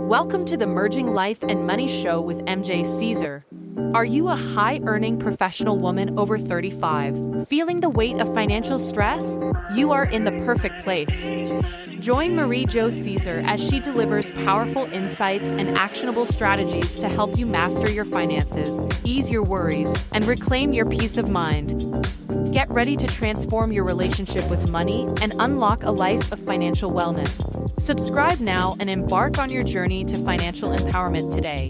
Welcome to the Merging Life and Money Show with MJ Caesar. Are you a high-earning professional woman over 35, feeling the weight of financial stress? You are in the perfect place. Join Marie Jo Caesar as she delivers powerful insights and actionable strategies to help you master your finances, ease your worries, and reclaim your peace of mind. Get ready to transform your relationship with money and unlock a life of financial wellness. Subscribe now and embark on your journey to financial empowerment today.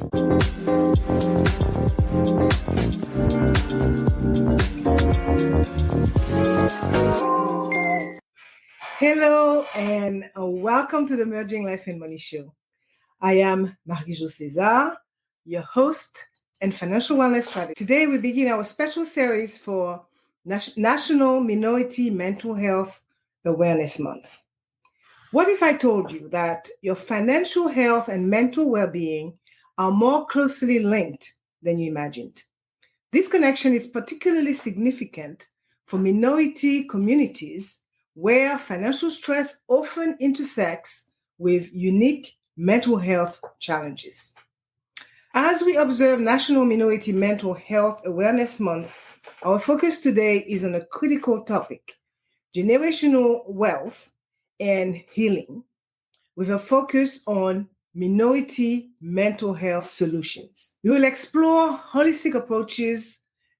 Hello and welcome to the Merging Life and Money Show. I am Marie-Jo Caesar, your host and financial wellness strategist. Today we begin our special series for National Minority Mental Health Awareness Month. What if I told you that your financial health and mental well-being are more closely linked than you imagined? This connection is particularly significant for minority communities where financial stress often intersects with unique mental health challenges. As we observe National Minority Mental Health Awareness Month, our focus today is on a critical topic, generational wealth and healing, with a focus on minority mental health solutions. We will explore holistic approaches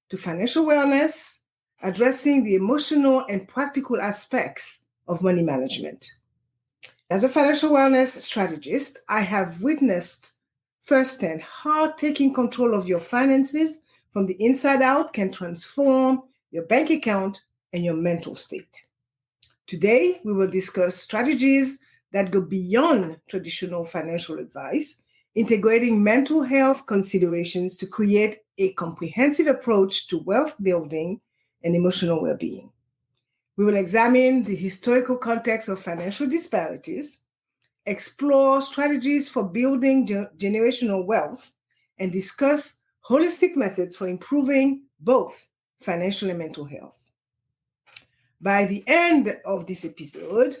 to financial wellness, addressing the emotional and practical aspects of money management. As a financial wellness strategist, I have witnessed firsthand how taking control of your finances from the inside out can transform your bank account and your mental state. Today, we will discuss strategies that go beyond traditional financial advice, integrating mental health considerations to create a comprehensive approach to wealth building and emotional well-being. We will examine the historical context of financial disparities, explore strategies for building generational wealth, and discuss holistic methods for improving both financial and mental health. By the end of this episode,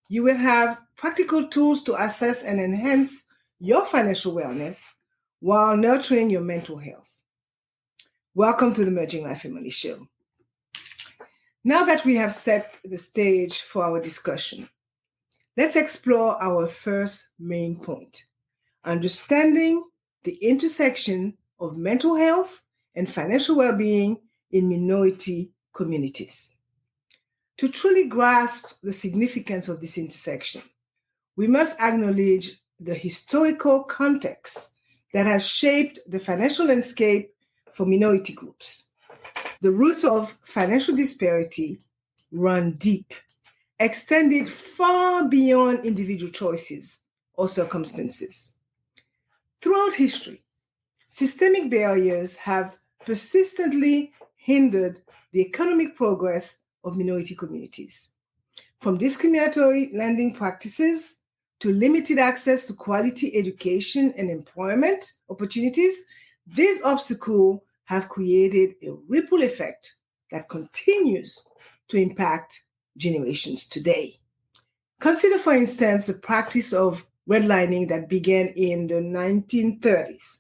you will have practical tools to assess and enhance your financial wellness while nurturing your mental health. Welcome to the Merging Life and Money Show. Now that we have set the stage for our discussion, let's explore our first main point, understanding the intersection of mental health and financial well-being in minority communities. To truly grasp the significance of this intersection, we must acknowledge the historical context that has shaped the financial landscape for minority groups. The roots of financial disparity run deep, extended far beyond individual choices or circumstances. Throughout history, systemic barriers have persistently hindered the economic progress of minority communities. From discriminatory lending practices to limited access to quality education and employment opportunities, these obstacles have created a ripple effect that continues to impact generations today. Consider, for instance, the practice of redlining that began in the 1930s.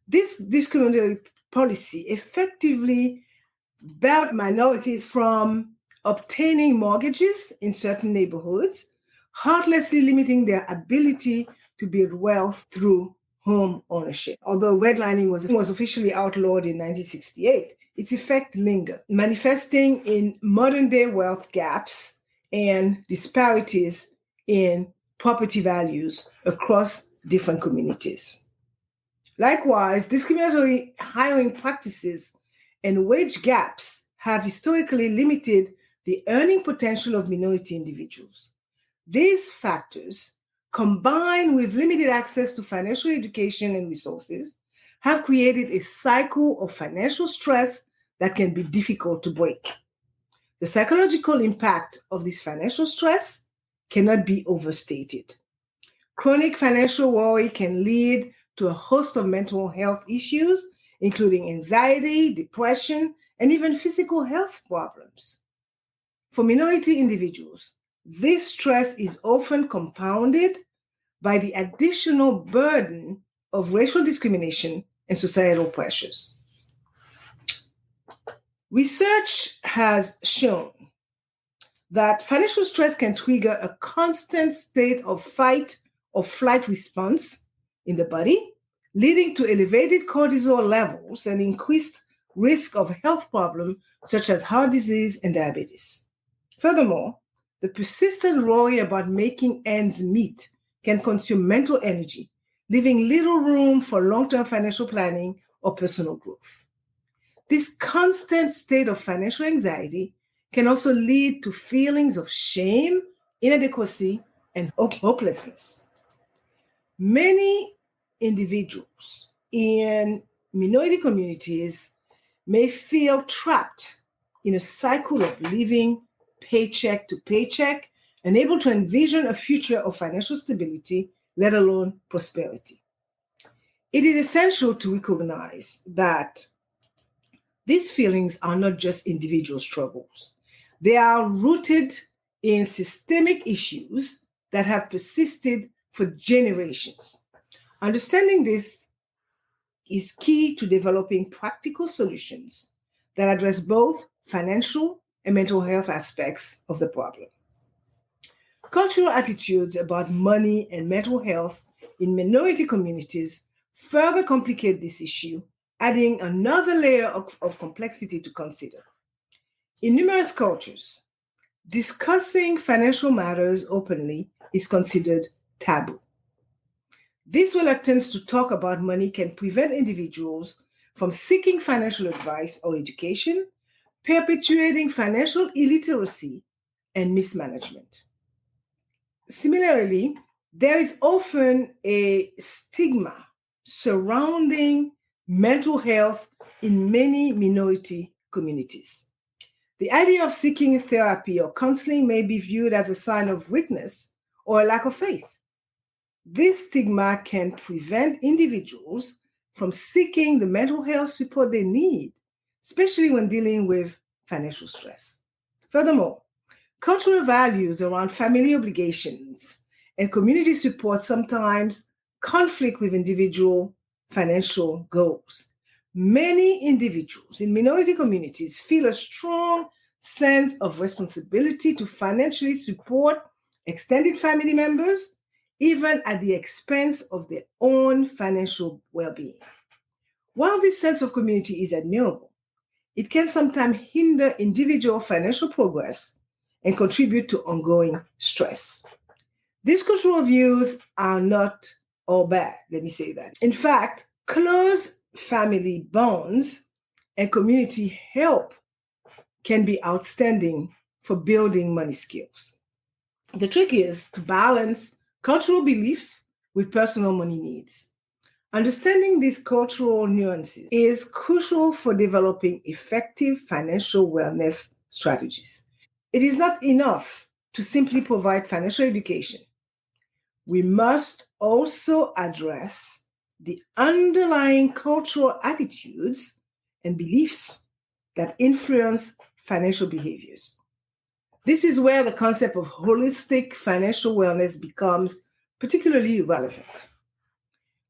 This discriminatory policy effectively barred minorities from obtaining mortgages in certain neighborhoods, heartlessly limiting their ability to build wealth through home ownership. Although redlining was officially outlawed in 1968, its effect lingered, manifesting in modern-day wealth gaps and disparities in property values across different communities. Likewise, discriminatory hiring practices and wage gaps have historically limited the earning potential of minority individuals. These factors, combined with limited access to financial education and resources, have created a cycle of financial stress that can be difficult to break. The psychological impact of this financial stress cannot be overstated. Chronic financial worry can lead to a host of mental health issues, including anxiety, depression, and even physical health problems. For minority individuals, this stress is often compounded by the additional burden of racial discrimination and societal pressures. Research has shown that financial stress can trigger a constant state of fight or flight response in the body, leading to elevated cortisol levels and increased risk of health problems such as heart disease and diabetes. Furthermore, the persistent worry about making ends meet can consume mental energy, leaving little room for long-term financial planning or personal growth. This constant state of financial anxiety can also lead to feelings of shame, inadequacy, and hopelessness. Many individuals in minority communities may feel trapped in a cycle of living paycheck to paycheck, unable to envision a future of financial stability, let alone prosperity. It is essential to recognize that these feelings are not just individual struggles. They are rooted in systemic issues that have persisted for generations. Understanding this is key to developing practical solutions that address both financial and mental health aspects of the problem. Cultural attitudes about money and mental health in minority communities further complicate this issue, adding another layer of complexity to consider. In numerous cultures, discussing financial matters openly is considered taboo. This reluctance to talk about money can prevent individuals from seeking financial advice or education, perpetuating financial illiteracy and mismanagement. Similarly, there is often a stigma surrounding mental health in many minority communities. The idea of seeking therapy or counseling may be viewed as a sign of weakness or a lack of faith. This stigma can prevent individuals from seeking the mental health support they need, especially when dealing with financial stress. Furthermore, cultural values around family obligations and community support sometimes conflict with individual financial goals. Many individuals in minority communities feel a strong sense of responsibility to financially support extended family members, even at the expense of their own financial well-being. While this sense of community is admirable, it can sometimes hinder individual financial progress and contribute to ongoing stress. These cultural views are not all bad, let me say that. In fact, close family bonds and community help can be outstanding for building money skills. The trick is to balance cultural beliefs with personal money needs. Understanding these cultural nuances is crucial for developing effective financial wellness strategies. It is not enough to simply provide financial education. We must also address the underlying cultural attitudes and beliefs that influence financial behaviors. This is where the concept of holistic financial wellness becomes particularly relevant.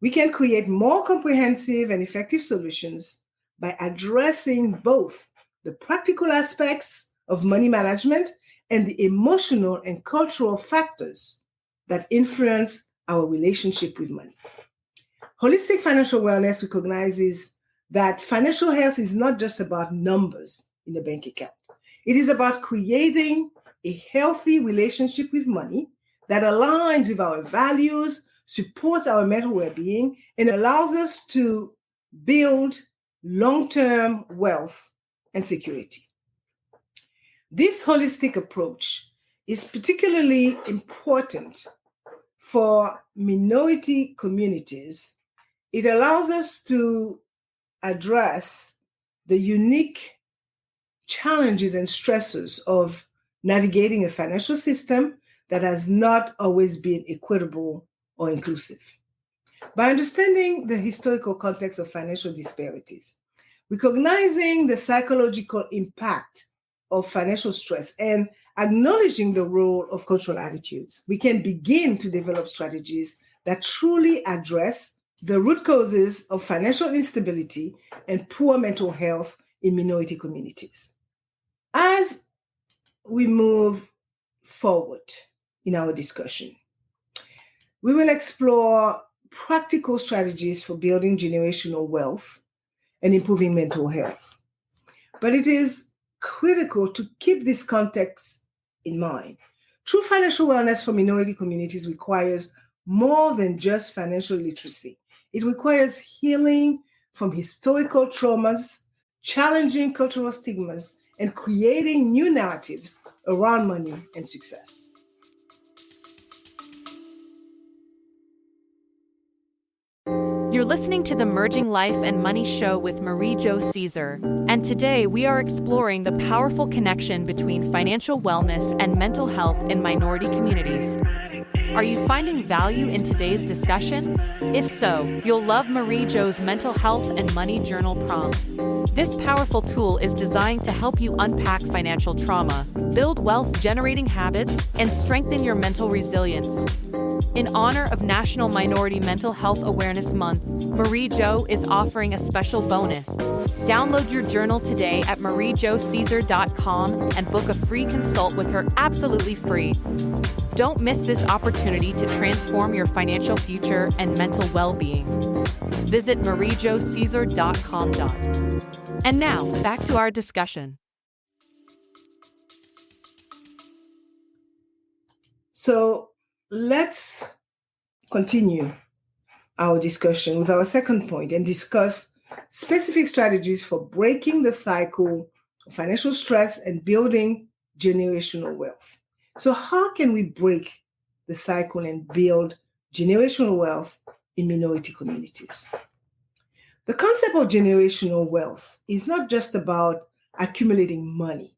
We can create more comprehensive and effective solutions by addressing both the practical aspects of money management and the emotional and cultural factors that influence our relationship with money. Holistic financial wellness recognizes that financial health is not just about numbers in a bank account. It is about creating a healthy relationship with money that aligns with our values, supports our mental well-being, and allows us to build long-term wealth and security. This holistic approach is particularly important for minority communities. It allows us to address the unique challenges and stresses of navigating a financial system that has not always been equitable or inclusive. By understanding the historical context of financial disparities, recognizing the psychological impact of financial stress, and acknowledging the role of cultural attitudes, we can begin to develop strategies that truly address the root causes of financial instability and poor mental health in minority communities. As we move forward in our discussion, we will explore practical strategies for building generational wealth and improving mental health. But it is critical to keep this context in mind. True financial wellness for minority communities requires more than just financial literacy. It requires healing from historical traumas, challenging cultural stigmas, and creating new narratives around money and success. You're listening to the Merging Life and Money Show with Marie-Jo Caesar, and today we are exploring the powerful connection between financial wellness and mental health in minority communities. Are you finding value in today's discussion? If so, you'll love Marie-Jo's Mental Health and Money Journal prompts. This powerful tool is designed to help you unpack financial trauma, build wealth-generating habits, and strengthen your mental resilience. In honor of National Minority Mental Health Awareness Month, Marie-Jo is offering a special bonus. Download your journal today at mariejocaesar.com and book a free consult with her absolutely free. Don't miss this opportunity to transform your financial future and mental well-being. Visit mariejocaesar.com. And now, back to our discussion. So let's continue our discussion with our second point and discuss specific strategies for breaking the cycle of financial stress and building generational wealth. So how can we break the cycle and build generational wealth in minority communities? The concept of generational wealth is not just about accumulating money.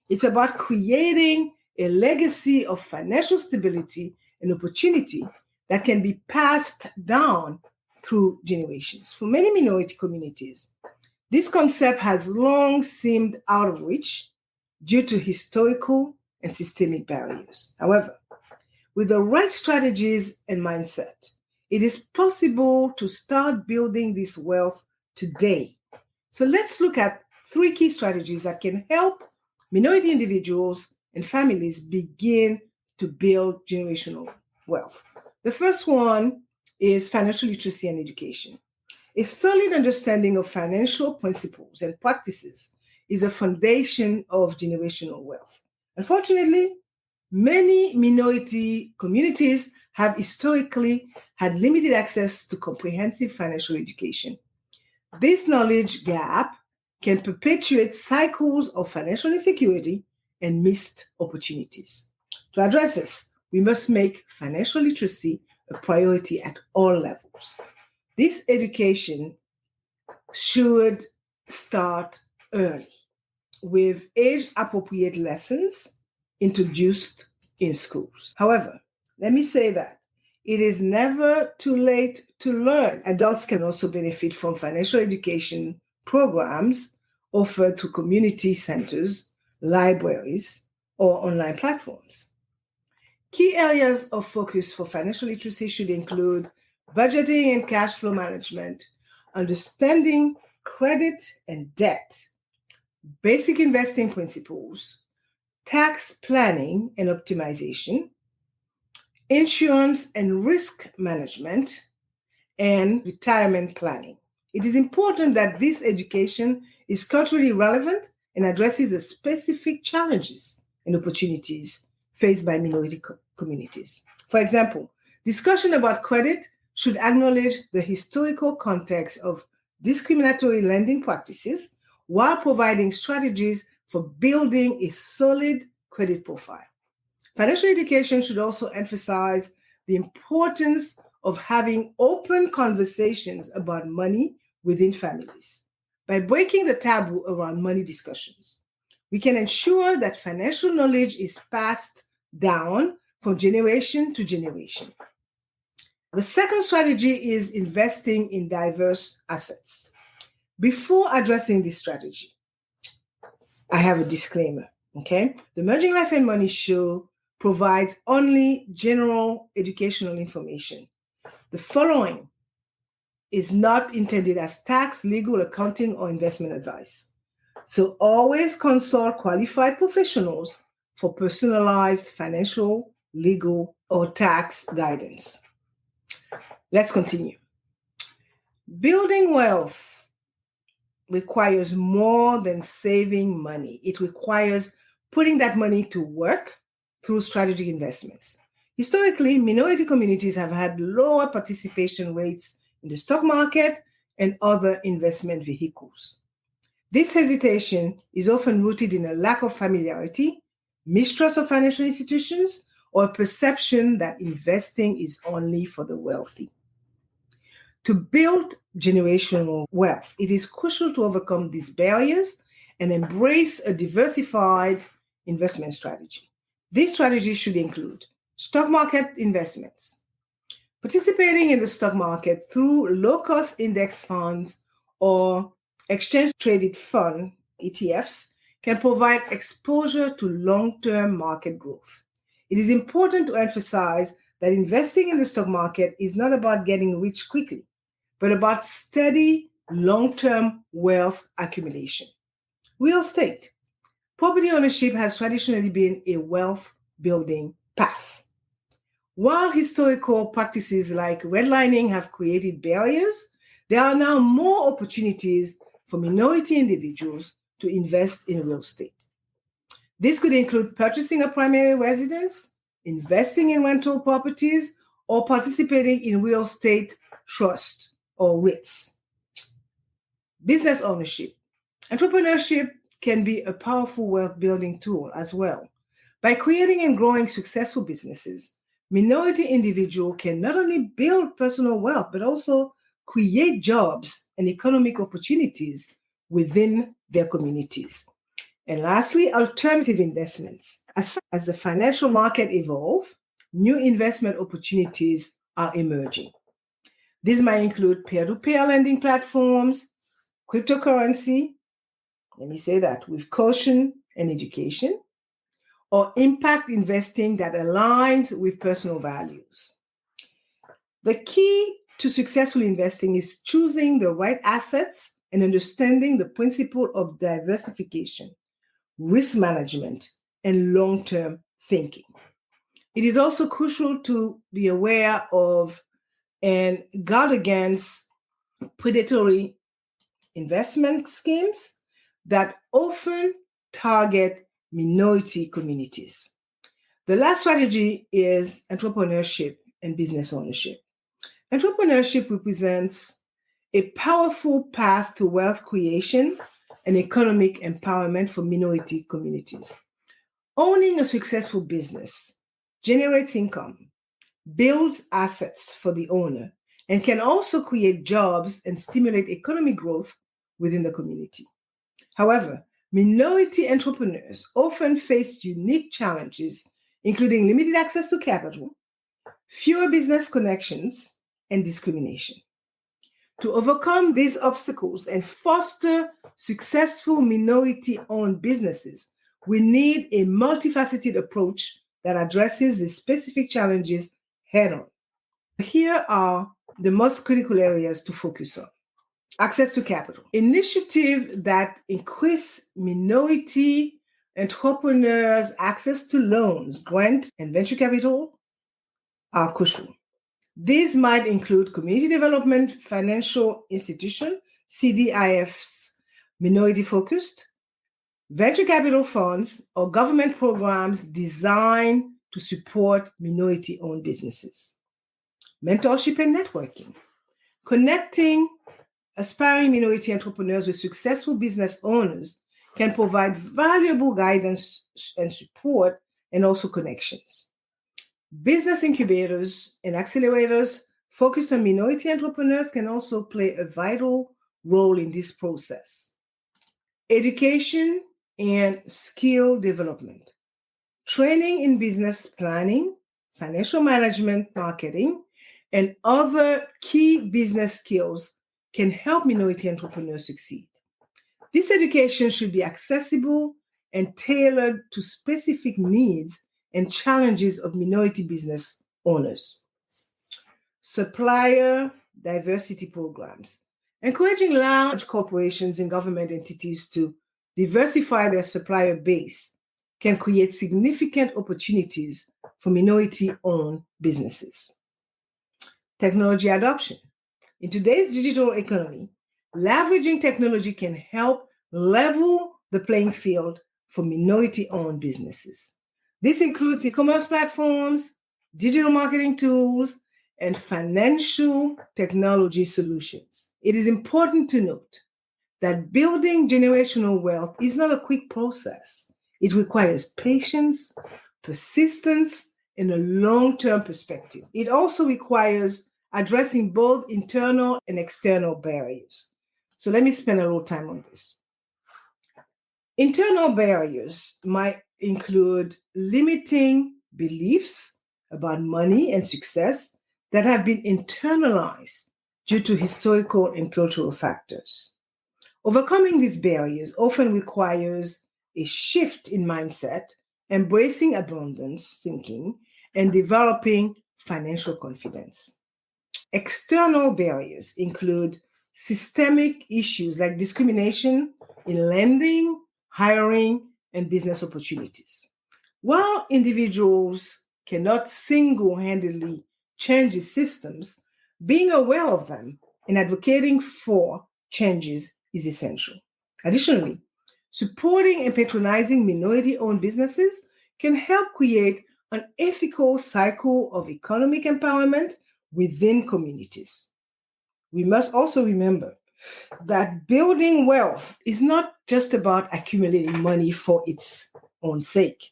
It's about creating a legacy of financial stability and opportunity that can be passed down through generations. For many minority communities, this concept has long seemed out of reach due to historical and systemic barriers. However, with the right strategies and mindset, it is possible to start building this wealth today. So let's look at 3 key strategies that can help minority individuals and families begin to build generational wealth. The first one is financial literacy and education. A solid understanding of financial principles and practices is a foundation of generational wealth. Unfortunately, many minority communities have historically had limited access to comprehensive financial education. This knowledge gap can perpetuate cycles of financial insecurity and missed opportunities. To address this, we must make financial literacy a priority at all levels. This education should start early with age-appropriate lessons introduced in schools. However, let me say that it is never too late to learn. Adults can also benefit from financial education programs offered through community centers, libraries, or online platforms. Key areas of focus for financial literacy should include budgeting and cash flow management, understanding credit and debt, basic investing principles, tax planning and optimization, insurance and risk management, and retirement planning. It is important that this education is culturally relevant and addresses the specific challenges and opportunities faced by minority communities. For example, discussion about credit should acknowledge the historical context of discriminatory lending practices while providing strategies for building a solid credit profile. Financial education should also emphasize the importance of having open conversations about money within families. By breaking the taboo around money discussions, we can ensure that financial knowledge is passed down from generation to generation. The second strategy is investing in diverse assets. Before addressing this strategy, I have a disclaimer. Okay? The Merging Life and Money Show provides only general educational information. The following is not intended as tax, legal, accounting, or investment advice. So always consult qualified professionals for personalized financial, legal, or tax guidance. Let's continue. Building wealth requires more than saving money. It requires putting that money to work through strategic investments. Historically, minority communities have had lower participation rates in the stock market and other investment vehicles. This hesitation is often rooted in a lack of familiarity, mistrust of financial institutions, or a perception that investing is only for the wealthy. To build generational wealth, it is crucial to overcome these barriers and embrace a diversified investment strategy. These strategies should include stock market investments, participating in the stock market through low-cost index funds or exchange-traded fund ETFs can provide exposure to long-term market growth. It is important to emphasize that investing in the stock market is not about getting rich quickly, but about steady, long-term wealth accumulation. Real estate. Property ownership has traditionally been a wealth-building path. While historical practices like redlining have created barriers, there are now more opportunities for minority individuals to invest in real estate. This could include purchasing a primary residence, investing in rental properties, or participating in real estate trust or REITs. Business ownership. Entrepreneurship can be a powerful wealth building tool as well. By creating and growing successful businesses, minority individuals can not only build personal wealth, but also create jobs and economic opportunities within their communities. And lastly, alternative investments. As the financial market evolves, new investment opportunities are emerging. These might include peer-to-peer lending platforms, cryptocurrency, let me say that, with caution and education, or impact investing that aligns with personal values. The key to successful investing is choosing the right assets and understanding the principle of diversification, risk management, and long-term thinking. It is also crucial to be aware of and guard against predatory investment schemes that often target minority communities. The last strategy is entrepreneurship and business ownership. Entrepreneurship represents a powerful path to wealth creation and economic empowerment for minority communities. Owning a successful business generates income, builds assets for the owner, and can also create jobs and stimulate economic growth within the community. However, minority entrepreneurs often face unique challenges, including limited access to capital, fewer business connections, and discrimination. To overcome these obstacles and foster successful minority-owned businesses, we need a multifaceted approach that addresses the specific challenges head-on. Here are the most critical areas to focus on. Access to capital. Initiatives that increase minority entrepreneurs' access to loans, grants, and venture capital are crucial. These might include community development financial institution, CDIFs, minority-focused, venture capital funds, or government programs designed to support minority-owned businesses. Mentorship and networking. Connecting aspiring minority entrepreneurs with successful business owners can provide valuable guidance and support and also connections. Business incubators and accelerators focused on minority entrepreneurs can also play a vital role in this process. Education and skill development. Training in business planning, financial management, marketing, and other key business skills can help minority entrepreneurs succeed. This education should be accessible and tailored to specific needs and challenges of minority business owners. Supplier diversity programs, encouraging large corporations and government entities to diversify their supplier base, can create significant opportunities for minority-owned businesses. Technology adoption. In today's digital economy, leveraging technology can help level the playing field for minority-owned businesses. This includes e-commerce platforms, digital marketing tools, and financial technology solutions. It is important to note that building generational wealth is not a quick process. It requires patience, persistence, and a long-term perspective. It also requires addressing both internal and external barriers. So let me spend a little time on this. Internal barriers might include limiting beliefs about money and success that have been internalized due to historical and cultural factors. Overcoming these barriers often requires a shift in mindset, embracing abundance thinking, and developing financial confidence. External barriers include systemic issues like discrimination in lending, hiring, and business opportunities. While individuals cannot single-handedly change these systems, being aware of them and advocating for changes is essential. Additionally, supporting and patronizing minority-owned businesses can help create an ethical cycle of economic empowerment within communities. We must also remember that building wealth is not just about accumulating money for its own sake.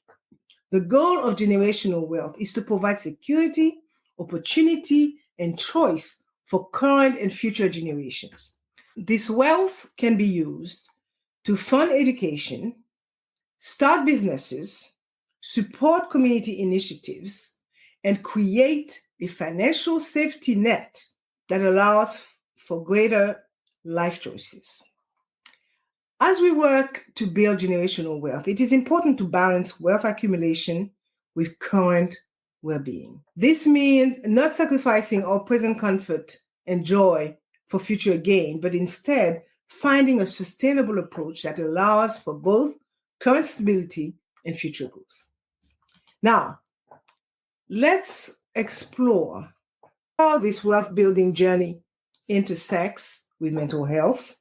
The goal of generational wealth is to provide security, opportunity, and choice for current and future generations. This wealth can be used to fund education, start businesses, support community initiatives, and create a financial safety net that allows for greater life choices. As we work to build generational wealth, it is important to balance wealth accumulation with current well-being. This means not sacrificing our present comfort and joy for future gain, but instead finding a sustainable approach that allows for both current stability and future growth. Now, let's explore how this wealth-building journey intersects with mental health,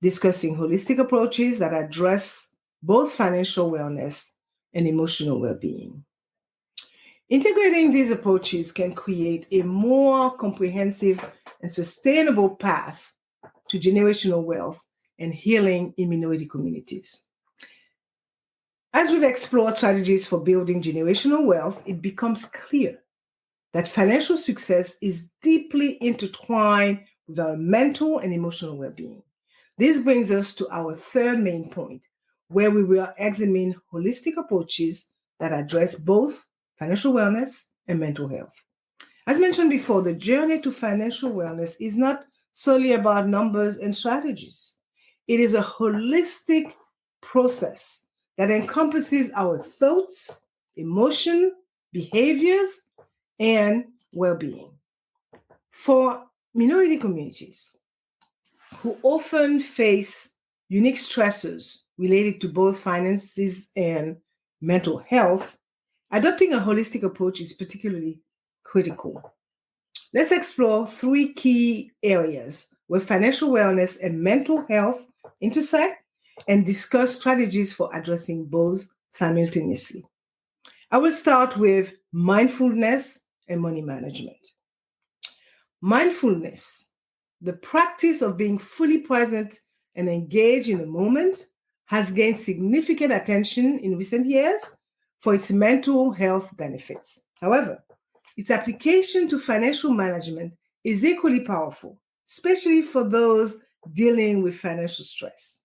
discussing holistic approaches that address both financial wellness and emotional well-being. Integrating these approaches can create a more comprehensive and sustainable path to generational wealth and healing in minority communities. As we've explored strategies for building generational wealth, it becomes clear that financial success is deeply intertwined with our mental and emotional well-being. This brings us to our third main point, where we will examine holistic approaches that address both financial wellness and mental health. As mentioned before, the journey to financial wellness is not solely about numbers and strategies. It is a holistic process that encompasses our thoughts, emotion, behaviors, and well-being. For minority communities who often face unique stressors related to both finances and mental health, adopting a holistic approach is particularly critical. Let's explore three key areas where financial wellness and mental health intersect and discuss strategies for addressing both simultaneously. I will start with mindfulness and money management. Mindfulness, the practice of being fully present and engaged in the moment, has gained significant attention in recent years for its mental health benefits. However, its application to financial management is equally powerful, especially for those dealing with financial stress.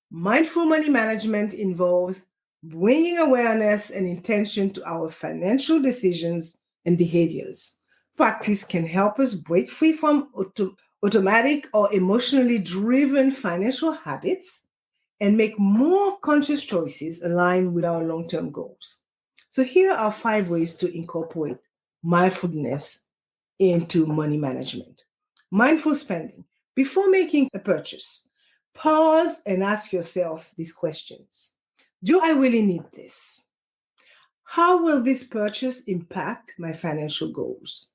Mindful money management involves bringing awareness and intention to our financial decisions and behaviors. Practice can help us break free from automatic or emotionally driven financial habits and make more conscious choices aligned with our long-term goals. So here are 5 ways to incorporate mindfulness into money management. Mindful spending. Before making a purchase, pause and ask yourself these questions. Do I really need this? How will this purchase impact my financial goals?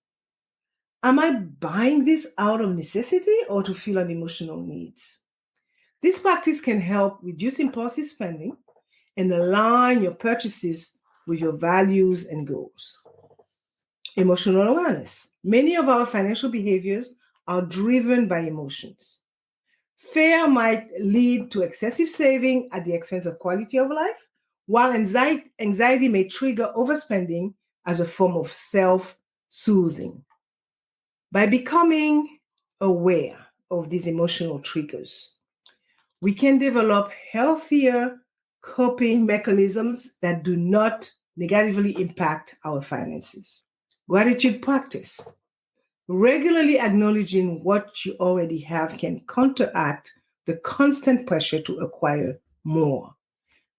Am I buying this out of necessity or to fill an emotional needs? This practice can help reduce impulsive spending and align your purchases with your values and goals. Emotional awareness. Many of our financial behaviors are driven by emotions. Fear might lead to excessive saving at the expense of quality of life, while anxiety may trigger overspending as a form of self-soothing. By becoming aware of these emotional triggers, we can develop healthier coping mechanisms that do not negatively impact our finances. Gratitude practice. Regularly acknowledging what you already have can counteract the constant pressure to acquire more.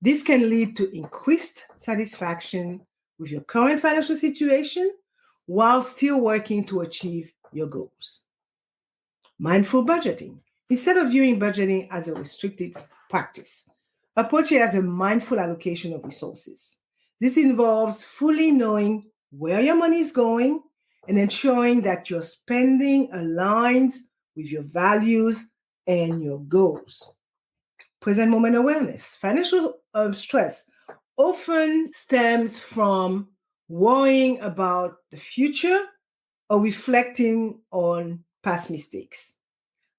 This can lead to increased satisfaction with your current financial situation while still working to achieve your goals. Mindful budgeting. Instead of viewing budgeting as a restrictive practice, approach it as a mindful allocation of resources. This involves fully knowing where your money is going and ensuring that your spending aligns with your values and your goals. Present moment awareness. Financial stress often stems from worrying about the future or reflecting on past mistakes.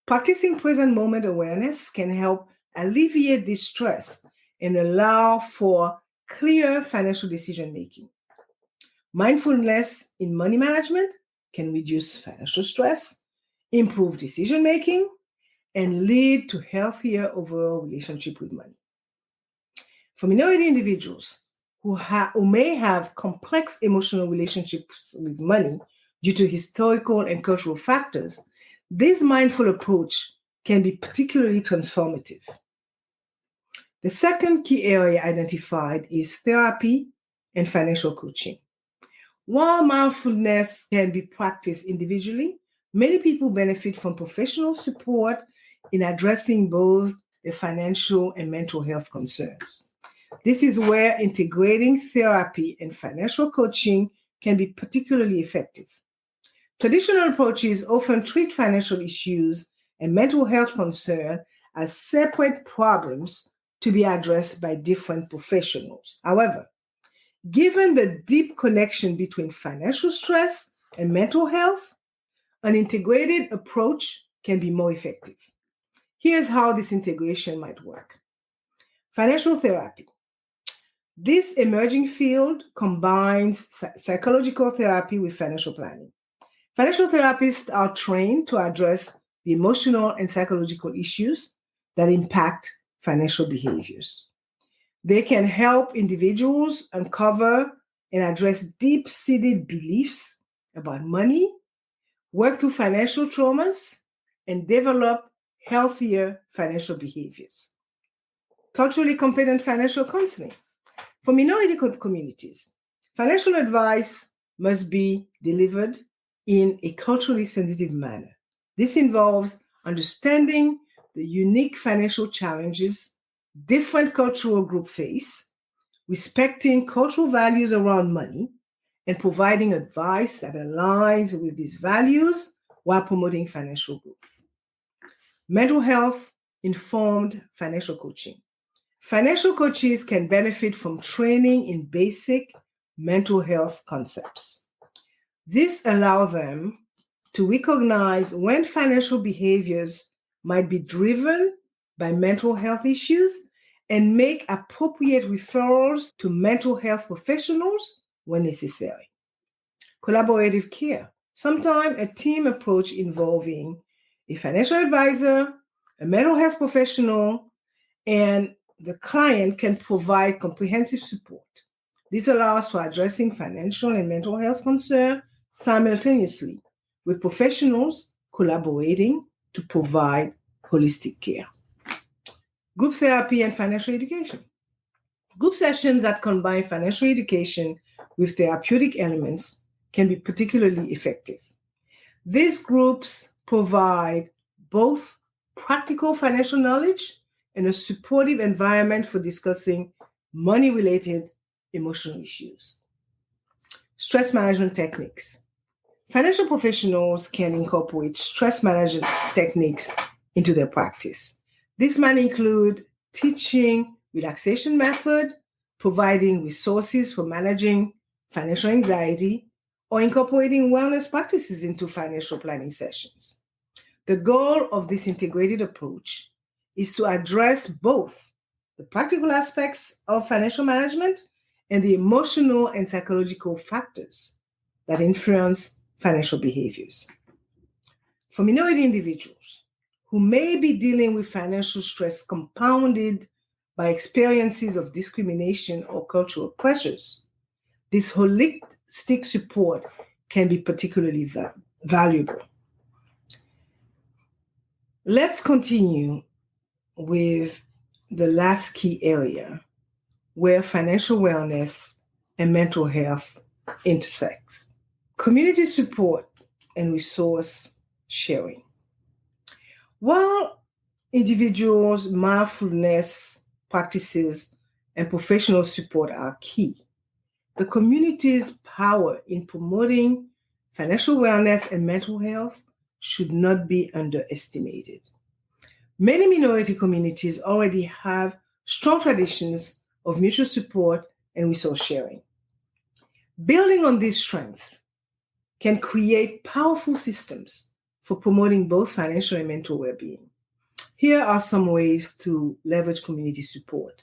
Practicing present moment awareness can help alleviate this stress and allow for clear financial decision making. Mindfulness in money management can reduce financial stress, improve decision making, and lead to healthier overall relationship with money. For minority individuals who may have complex emotional relationships with money due to historical and cultural factors, this mindful approach can be particularly transformative. The second key area identified is therapy and financial coaching. While mindfulness can be practiced individually, many people benefit from professional support in addressing both their financial and mental health concerns. This is where integrating therapy and financial coaching can be particularly effective. Traditional approaches often treat financial issues and mental health concerns as separate problems to be addressed by different professionals. However, given the deep connection between financial stress and mental health, an integrated approach can be more effective. Here's how this integration might work. Financial therapy. This emerging field combines psychological therapy with financial planning. Financial therapists are trained to address the emotional and psychological issues that impact financial behaviors. They can help individuals uncover and address deep-seated beliefs about money, work through financial traumas, and develop healthier financial behaviors. Culturally competent financial counseling. For minority communities, financial advice must be delivered in a culturally sensitive manner. This involves understanding the unique financial challenges different cultural groups face, respecting cultural values around money, and providing advice that aligns with these values while promoting financial growth. Mental health informed financial coaching. Financial coaches can benefit from training in basic mental health concepts. This allows them to recognize when financial behaviors might be driven by mental health issues and make appropriate referrals to mental health professionals when necessary. Collaborative care. Sometimes a team approach involving a financial advisor, a mental health professional, and the client can provide comprehensive support. This allows for addressing financial and mental health concerns simultaneously, with professionals collaborating to provide holistic care. Group therapy and financial education. Group sessions that combine financial education with therapeutic elements can be particularly effective. These groups provide both practical financial knowledge and a supportive environment for discussing money-related emotional issues. Stress management techniques. Financial professionals can incorporate stress management techniques into their practice. This might include teaching relaxation method, providing resources for managing financial anxiety, or incorporating wellness practices into financial planning sessions. The goal of this integrated approach is to address both the practical aspects of financial management and the emotional and psychological factors that influence financial behaviors. For minority individuals who may be dealing with financial stress compounded by experiences of discrimination or cultural pressures, this holistic support can be particularly valuable. Let's continue with the last key area where financial wellness and mental health intersects. Community support and resource sharing. While individuals' mindfulness practices and professional support are key, the community's power in promoting financial wellness and mental health should not be underestimated. Many minority communities already have strong traditions of mutual support and resource sharing. Building on this strength can create powerful systems for promoting both financial and mental well-being. Here are some ways to leverage community support.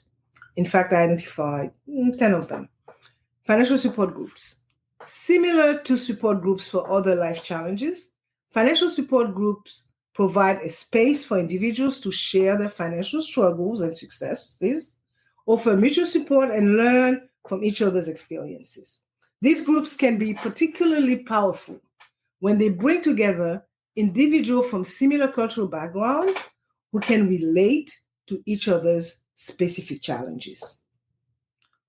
In fact, I identified 10 of them. Financial support groups. Similar to support groups for other life challenges, financial support groups provide a space for individuals to share their financial struggles and successes, offer mutual support, and learn from each other's experiences. These groups can be particularly powerful when they bring together individuals from similar cultural backgrounds who can relate to each other's specific challenges.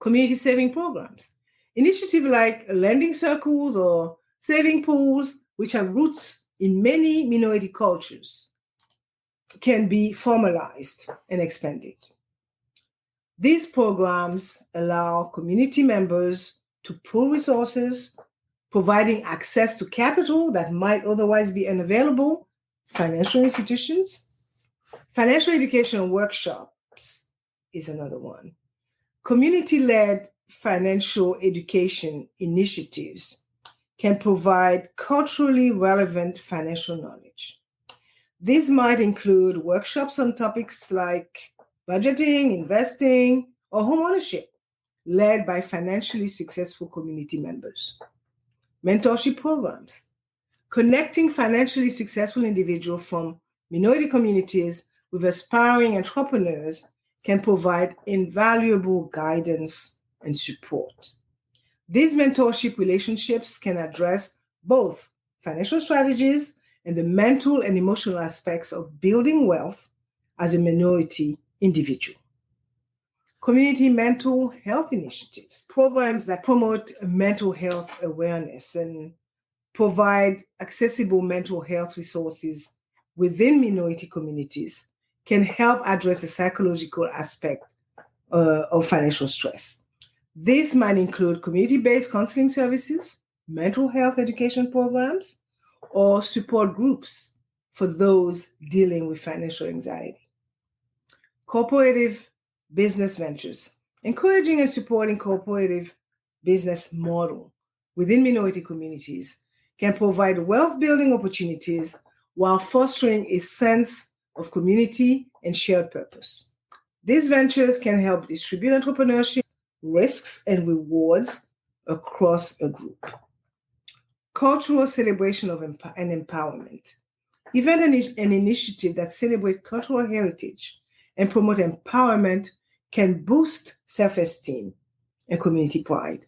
Community saving programs. Initiatives like lending circles or saving pools, which have roots in many minority cultures, can be formalized and expanded. These programs allow community members to pool resources, providing access to capital that might otherwise be unavailable, financial institutions. Financial education workshops is another one. Community-led financial education initiatives can provide culturally relevant financial knowledge. These might include workshops on topics like budgeting, investing, or homeownership, led by financially successful community members. Mentorship programs. Connecting financially successful individuals from minority communities with aspiring entrepreneurs can provide invaluable guidance and support. These mentorship relationships can address both financial strategies and the mental and emotional aspects of building wealth as a minority individual. Community mental health initiatives, programs that promote mental health awareness and provide accessible mental health resources within minority communities, can help address the psychological aspect of financial stress. This might include community-based counseling services, mental health education programs, or support groups for those dealing with financial anxiety. Cooperative business ventures. Encouraging and supporting cooperative business model within minority communities can provide wealth-building opportunities while fostering a sense of community and shared purpose. These ventures can help distribute entrepreneurship risks and rewards across a group. Cultural celebration of and empowerment. Even an initiative that celebrates cultural heritage and promote empowerment can boost self-esteem and community pride.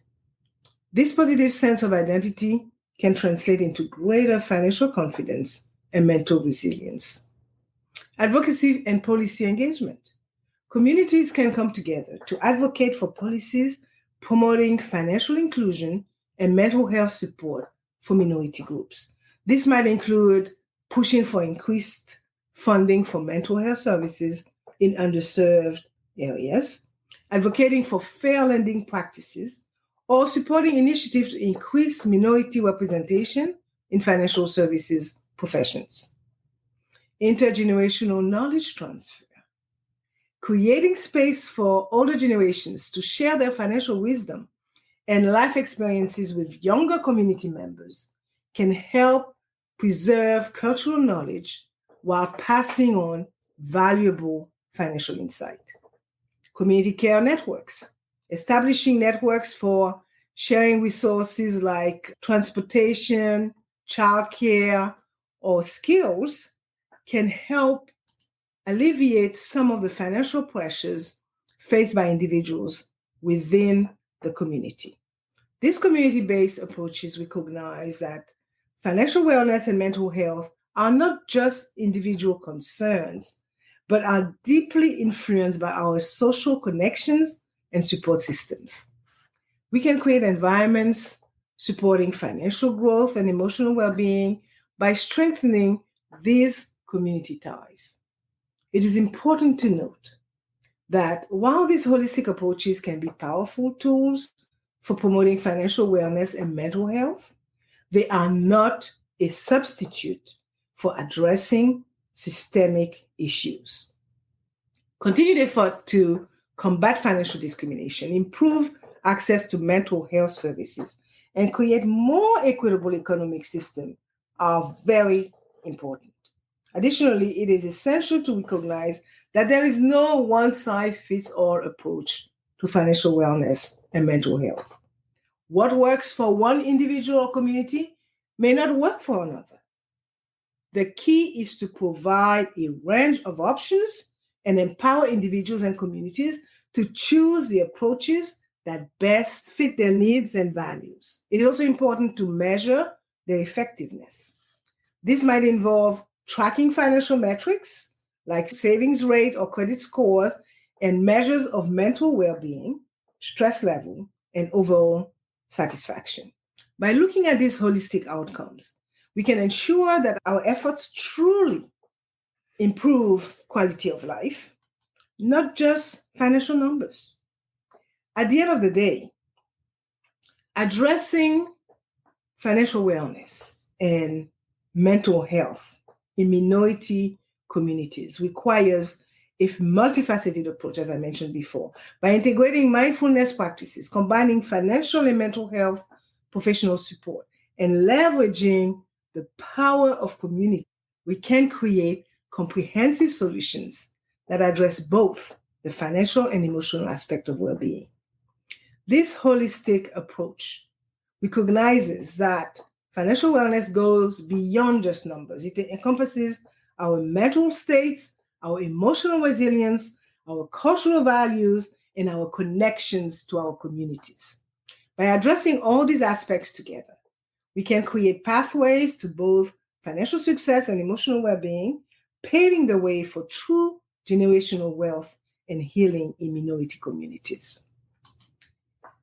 This positive sense of identity can translate into greater financial confidence and mental resilience. Advocacy and policy engagement. communities can come together to advocate for policies promoting financial inclusion and mental health support for minority groups. This might include pushing for increased funding for mental health services in underserved areas, advocating for fair lending practices, or supporting initiatives to increase minority representation in financial services professions. Intergenerational knowledge transfer. Creating space for older generations to share their financial wisdom and life experiences with younger community members can help preserve cultural knowledge while passing on valuable financial insight. Community care networks. Establishing networks for sharing resources like transportation, childcare, or skills can help alleviate some of the financial pressures faced by individuals within the community. These community-based approaches recognize that financial wellness and mental health are not just individual concerns, but are deeply influenced by our social connections and support systems. We can create environments supporting financial growth and emotional well-being by strengthening these community ties. It is important to note that while these holistic approaches can be powerful tools for promoting financial wellness and mental health, they are not a substitute for addressing systemic issues. Continued effort to combat financial discrimination, improve access to mental health services, and create more equitable economic systems are very important. Additionally, it is essential to recognize that there is no one-size-fits-all approach to financial wellness and mental health. What works for one individual or community may not work for another. The key is to provide a range of options and empower individuals and communities to choose the approaches that best fit their needs and values. It is also important to measure their effectiveness. This might involve tracking financial metrics like savings rate or credit scores and measures of mental well-being, stress level, and overall satisfaction. By looking at these holistic outcomes, we can ensure that our efforts truly improve quality of life, not just financial numbers. At the end of the day, addressing financial wellness and mental health in minority communities requires a multifaceted approach, as I mentioned before. By integrating mindfulness practices, combining financial and mental health professional support, and leveraging the power of community, we can create comprehensive solutions that address both the financial and emotional aspect of well-being. This holistic approach recognizes that financial wellness goes beyond just numbers. It encompasses our mental states, our emotional resilience, our cultural values, and our connections to our communities. By addressing all these aspects together, we can create pathways to both financial success and emotional well-being, paving the way for true generational wealth and healing in minority communities.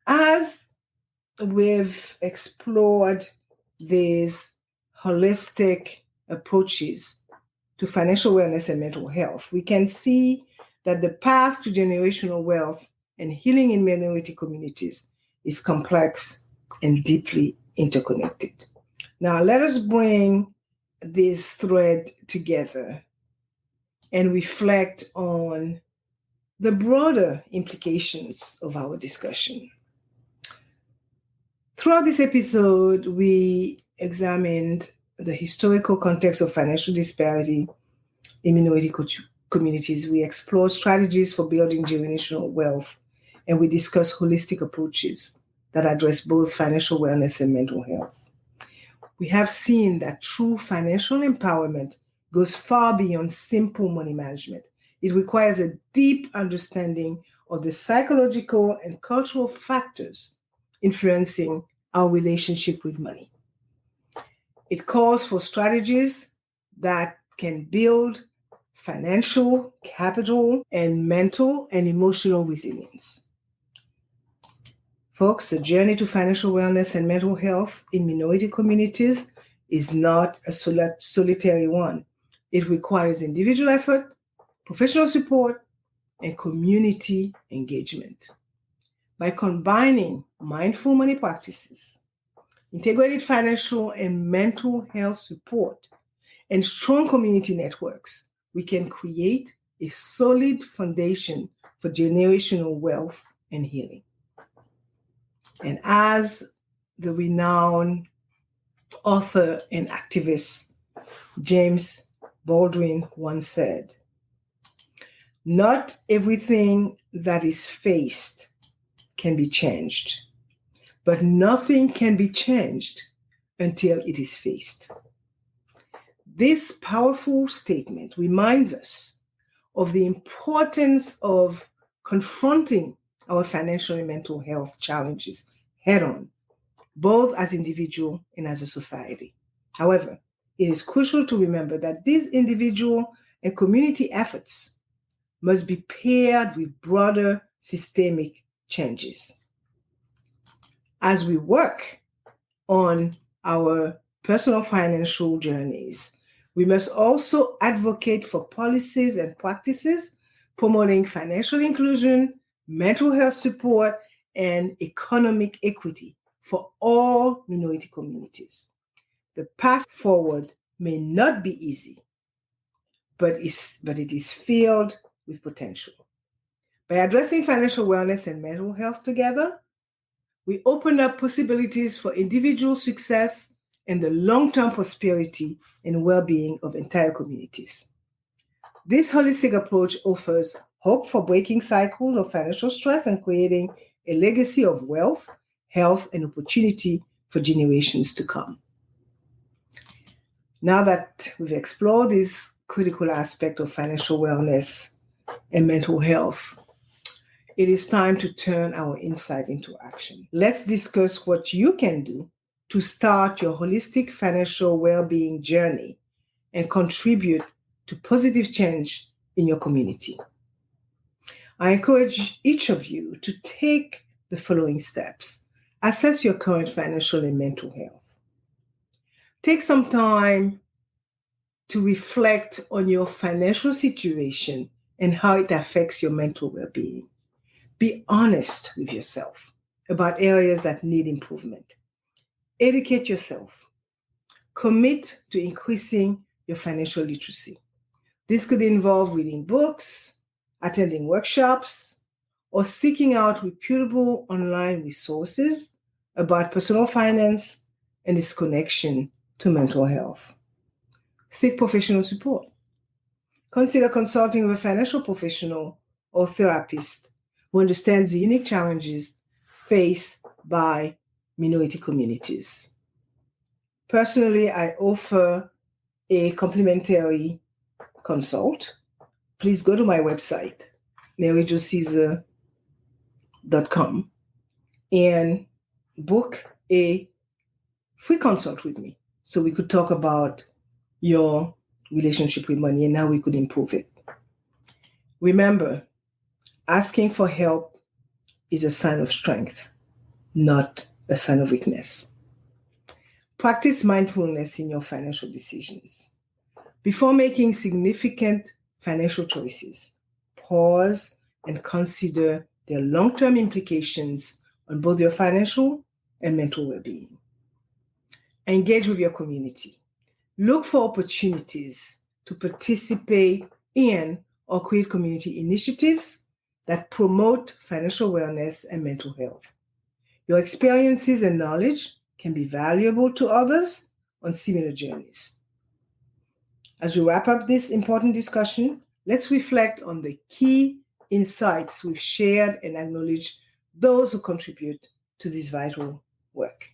As we've explored these holistic approaches to financial wellness and mental health, we can see that the path to generational wealth and healing in minority communities is complex and deeply interconnected. Now, let us bring this thread together and reflect on the broader implications of our discussion. Throughout this episode, we examined the historical context of financial disparity in minority communities. We explored strategies for building generational wealth, and we discussed holistic approaches that address both financial wellness and mental health. We have seen that true financial empowerment goes far beyond simple money management. It requires a deep understanding of the psychological and cultural factors influencing our relationship with money. It calls for strategies that can build financial, capital, and mental and emotional resilience. Folks, the journey to financial wellness and mental health in minority communities is not a solitary one. It requires individual effort, professional support, and community engagement. By combining mindful money practices, integrated financial and mental health support, and strong community networks, we can create a solid foundation for generational wealth and healing. And as the renowned author and activist James Baldwin once said, not everything that is faced can be changed, but nothing can be changed until it is faced. This powerful statement reminds us of the importance of confronting our financial and mental health challenges head on, both as individual and as a society. However, it is crucial to remember that these individual and community efforts must be paired with broader systemic changes. As we work on our personal financial journeys, we must also advocate for policies and practices promoting financial inclusion, mental health support, and economic equity for all minority communities. The path forward may not be easy, but it is filled with potential. By addressing financial wellness and mental health together, we open up possibilities for individual success and the long-term prosperity and well-being of entire communities. This holistic approach offers hope for breaking cycles of financial stress and creating a legacy of wealth, health, and opportunity for generations to come. Now that we've explored this critical aspect of financial wellness and mental health, it is time to turn our insight into action. Let's discuss what you can do to start your holistic financial well-being journey and contribute to positive change in your community. I encourage each of you to take the following steps. Assess your current financial and mental health. Take some time to reflect on your financial situation and how it affects your mental well-being. Be honest with yourself about areas that need improvement. Educate yourself. Commit to increasing your financial literacy. This could involve reading books, attending workshops, or seeking out reputable online resources about personal finance and its connection to mental health. Seek professional support. Consider consulting with a financial professional or therapist who understands the unique challenges faced by minority communities. Personally, I offer a complimentary consult. Please go to my website, maryjocaesar.com, and book a free consult with me so we could talk about your relationship with money and how we could improve it. Remember, asking for help is a sign of strength, not a sign of weakness. Practice mindfulness in your financial decisions. Before making significant financial choices, pause and consider their long-term implications on both your financial and mental well-being. Engage with your community. Look for opportunities to participate in or create community initiatives that promote financial wellness and mental health. Your experiences and knowledge can be valuable to others on similar journeys. As we wrap up this important discussion, let's reflect on the key insights we've shared and acknowledge those who contribute to this vital work.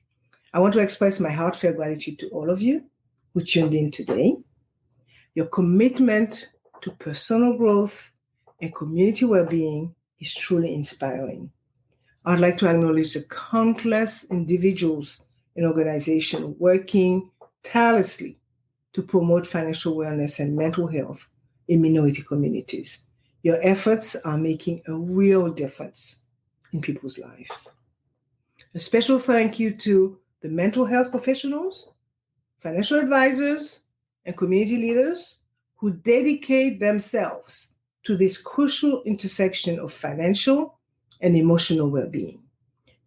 I want to express my heartfelt gratitude to all of you who tuned in today. Your commitment to personal growth and community well-being is truly inspiring. I'd like to acknowledge the countless individuals and organizations working tirelessly to promote financial wellness and mental health in minority communities. Your efforts are making a real difference in people's lives. A special thank you to the mental health professionals, financial advisors, and community leaders who dedicate themselves to this crucial intersection of financial and emotional well-being.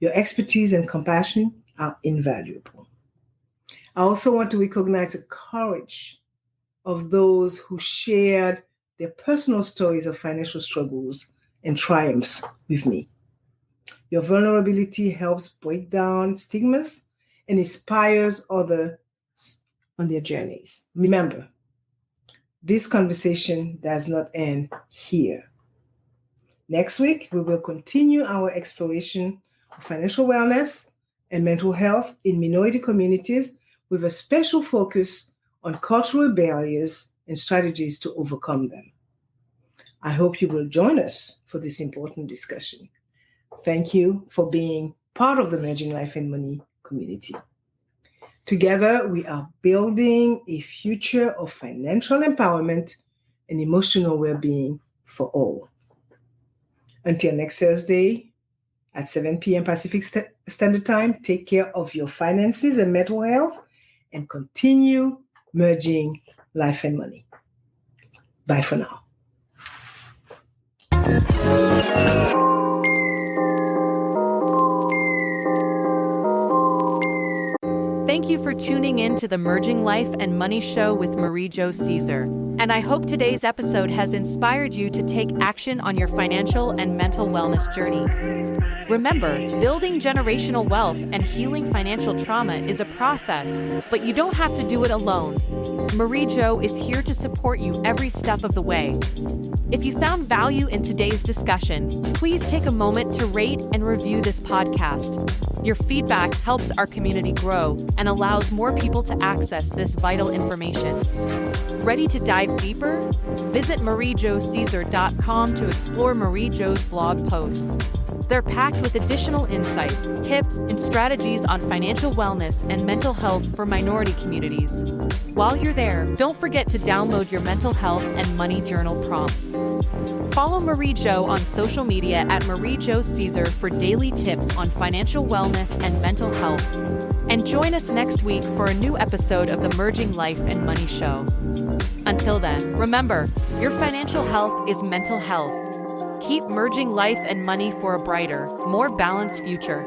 Your expertise and compassion are invaluable. I also want to recognize the courage of those who shared their personal stories of financial struggles and triumphs with me. Your vulnerability helps break down stigmas and inspires others on their journeys. Remember, this conversation does not end here. Next week, we will continue our exploration of financial wellness and mental health in minority communities with a special focus on cultural barriers and strategies to overcome them. I hope you will join us for this important discussion. Thank you for being part of the Merging Life and Money community. Together, we are building a future of financial empowerment and emotional well-being for all. Until next Thursday at 7 p.m. Pacific Standard Time, take care of your finances and mental health and continue merging life and money. Bye for now. Thank you for tuning in to the Merging Life and Money Show with Marie-Jo Caesar. And I hope today's episode has inspired you to take action on your financial and mental wellness journey. Remember, building generational wealth and healing financial trauma is a process, but you don't have to do it alone. Marie-Jo is here to support you every step of the way. If you found value in today's discussion, please take a moment to rate and review this podcast. Your feedback helps our community grow and allows more people to access this vital information. Ready to dive deeper? Visit mariejocaesar.com to explore Marie-Jo's blog posts. They're packed with additional insights, tips, and strategies on financial wellness and mental health for minority communities. While you're there, don't forget to download your mental health and money journal prompts. Follow Marie-Jo on social media at Marie-Jo Caesar for daily tips on financial wellness and mental health. And join us next week for a new episode of the Merging Life and Money Show. Until then, remember, your financial health is mental health. Keep merging life and money for a brighter, more balanced future.